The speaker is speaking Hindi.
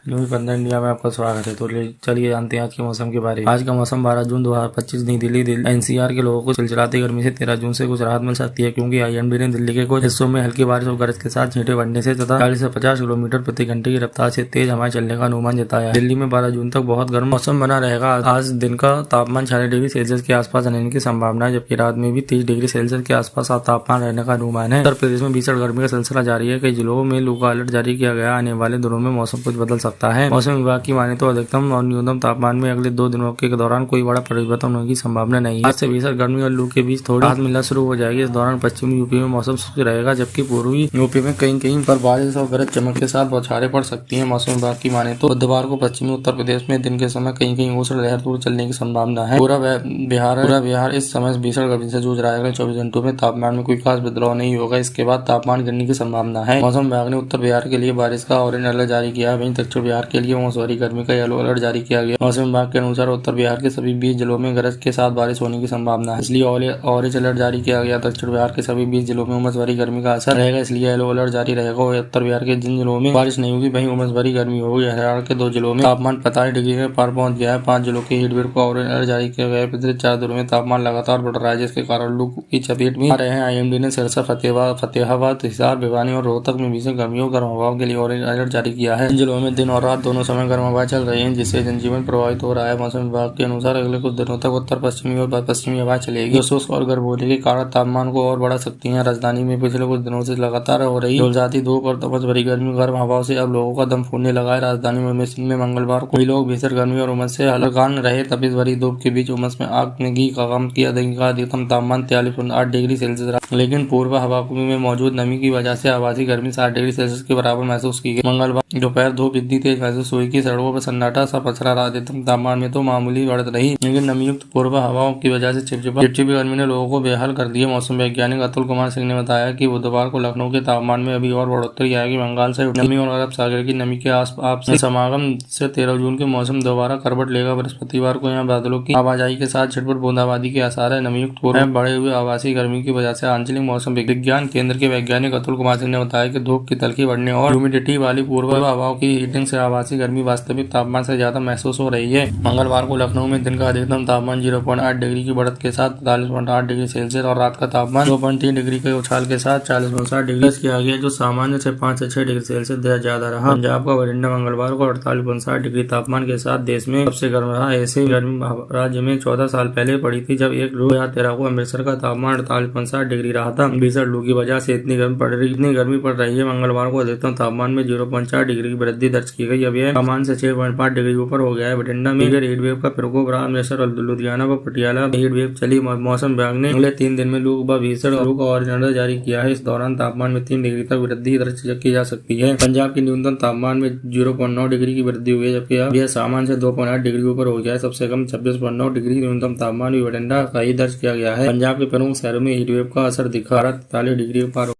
न्यूज़ 15 इंडिया में आपका स्वागत है। तो चलिए जानते हैं आज के मौसम के बारे में। आज का मौसम 12 जून 2025 नई दिल्ली एनसीआर के लोगों को चिलचिलाती गर्मी से 13 जून से कुछ राहत मिल सकती है, क्योंकि आईएमडी ने दिल्ली के कुछ हिस्सों में हल्की बारिश और गरज के साथ छींटे पड़ने से तथा 40 से 50 किलोमीटर प्रति घंटे की रफ्तार से तेज हवाएं चलने का अनुमान जताया है। दिल्ली में 12 जून तक बहुत गर्म मौसम बना रहेगा। आज दिन का तापमान 46 डिग्री सेल्सियस के आसपास रहने की संभावना है, जबकि रात में भी 30 डिग्री सेल्सियस के आसपास तापमान रहने का अनुमान है। उत्तर प्रदेश में भीषण गर्मी का सिलसिला जारी है। कई जिलों में लू का अलर्ट जारी किया गया। आने वाले दिनों में मौसम कुछ बदल सकता है। मौसम विभाग की माने तो अधिकतम और न्यूनतम तापमान में अगले 2 दिनों के दौरान कोई बड़ा परिवर्तन होने की संभावना नहीं है। आज से भीषण गर्मी और लू के बीच थोड़ी राहत मिलना शुरू हो जाएगी। इस दौरान पश्चिमी यूपी में मौसम शुष्क रहेगा, जबकि पूर्वी यूपी में कहीं पर बारिश और गरज चमक के साथ बौछारें पड़ सकती हैं। मौसम विभाग की माने तो बुधवार को पश्चिमी उत्तर प्रदेश में दिन के समय कहीं उष्ण लहर दूर चलने की संभावना है। पूरा बिहार इस समय भीषण गर्मी से जूझ रहा है। अगले 24 घंटों में तापमान में कोई खास बदलाव नहीं होगा। इसके बाद तापमान गिरने की संभावना है। मौसम विभाग ने उत्तर बिहार के लिए बारिश का ऑरेंज अलर्ट जारी किया है। वहीं दक्षिण बिहार के लिए मौसमी गर्मी का येलो अलर्ट जारी किया गया। मौसम विभाग के अनुसार उत्तर बिहार के सभी 20 जिलों में गरज के साथ बारिश होने की संभावना है, इसलिए ऑरेंज अलर्ट जारी किया गया। दक्षिण बिहार के सभी 20 जिलों में उमस भरी गर्मी का असर रहेगा, इसलिए येलो अलर्ट जारी रहेगा। उत्तर बिहार के जिन जिलों में बारिश नहीं होगी वहीं उमस भरी गर्मी होगी। हरियाणा के 2 जिलों में तापमान 45 डिग्री के पार पहुंच गया है। 5 जिलों के हीटवेव को ऑरेंज अलर्ट जारी किया गया है। पिछले 4 दिनों में तापमान लगातार बढ़ रहा है, जिसके कारण लू की चपेट में आ रहे हैं। आईएमडी ने सिरसा, फतेहाबाद, हिसार, भिवानी और रोहतक में भीषण गर्मियों गर्म हवाओं के लिए ऑरेंज अलर्ट जारी किया है। इन जिलों में दिन और रात दोनों समय गर्म हवाएं चल रही हैं, जिससे जनजीवन प्रभावित हो रहा है। मौसम विभाग के अनुसार अगले कुछ दिनों तक उत्तर पश्चिमी और पश्चिमी हवाएं चलेगी, जो शुष्क और गर्म होने के कारण तापमान को और बढ़ा सकती हैं। राजधानी में पिछले कुछ दिनों से लगातार हो रही झुलसाती धूप और तपश भरी गर्म हवाओं से अब लोगों का दम फूलने लगा है। राजधानी में मंगलवार को लोग भीषण गर्मी और उमस से हलकान रहे। तपिश भरी धूप के बीच उमस में आग में घी का कम किया। अधिकतम तापमान 43.8 डिग्री सेल्सियस रहा, लेकिन पूर्व हवा में मौजूद नमी की वजह से आवासी गर्मी 60 डिग्री सेल्सियस के बराबर महसूस की गई। मंगलवार दोपहर धूप इतनी तेज महसूस हुई कि सड़कों पर सन्नाटा सा पसरा रहा। अधिकतम तापमान में तो मामूली बढ़त रही, लेकिन नमीयुक्त पूर्व हवाओं की वजह से चिपचिपी गर्मी ने लोगों को बेहाल कर दिया। मौसम वैज्ञानिक अतुल कुमार सिंह ने बताया कि बुधवार को लखनऊ के तापमान में अभी और बढ़ोतरी आएगी। बंगाल से नमी और अरब सागर की नमी के आसपास समागम से 13 जून के मौसम दोबारा करवट लेगा। बृहस्पतिवार को यहाँ बादलों की आवाजाही के साथ झटपट बूंदाबांदी के आसार है। नमीयुक्त पूर्व में बढ़े हुए आवासीय गर्मी की वजह से आंचलिक मौसम विज्ञान केंद्र के वैज्ञानिक अतुल कुमार सिंह ने बताया कि धूप की तलखी बढ़ने और ह्यूमिडिटी वाली पूर्व हवाओं की हीटिंग से आवासीय गर्मी वास्तविक तापमान से ज्यादा महसूस हो रही है। मंगलवार को लखनऊ में दिन का अधिकतम तापमान 0.8 डिग्री की बढ़त के साथ 45.8 डिग्री सेल्सियस और रात का तापमान 2.3 डिग्री के उछाल के साथ 40.7 डिग्री किया गया, जो सामान्य से 5 से 6 डिग्री सेल्सियस ज्यादा रहा। पंजाब का बठिंडा मंगलवार को 48.7 डिग्री तापमान के साथ देश में सबसे गर्म रहा। ऐसे गर्मी राज्य में 14 साल पहले पड़ी थी, जब 1 जून 2013 को अमृतसर का तापमान 48.7 डिग्री रहा था। भीषण लू की वजह से इतनी गर्मी पड़ रही है। मंगलवार को अधिकतम तापमान में 0.4 डिग्री की वृद्धि दर्ज की गई। अब यह तापमान से 6.5 डिग्री ऊपर हो गया है। बठिंडा में हीटवेव का प्रकोप रहा। अमृतसर और लुधियाना व पटियाला हीटवेव चली। मौसम विभाग ने अगले 3 दिन में लू व भीषण लू का ऑरेंज अलर्ट जारी किया है। इस दौरान तापमान में 3 डिग्री तक वृद्धि दर्ज की जा सकती है। पंजाब के न्यूनतम तापमान में 0.9 डिग्री की वृद्धि हुई है, जबकि यह सामान्य से 2.8 डिग्री ऊपर हो गया है। सबसे कम 26.9 डिग्री न्यूनतम तापमान भी बठिंडा का ही दर्ज किया गया है। पंजाब के प्रमुख शहरों में हीटवेव का असर दिखा। 43 डिग्री पार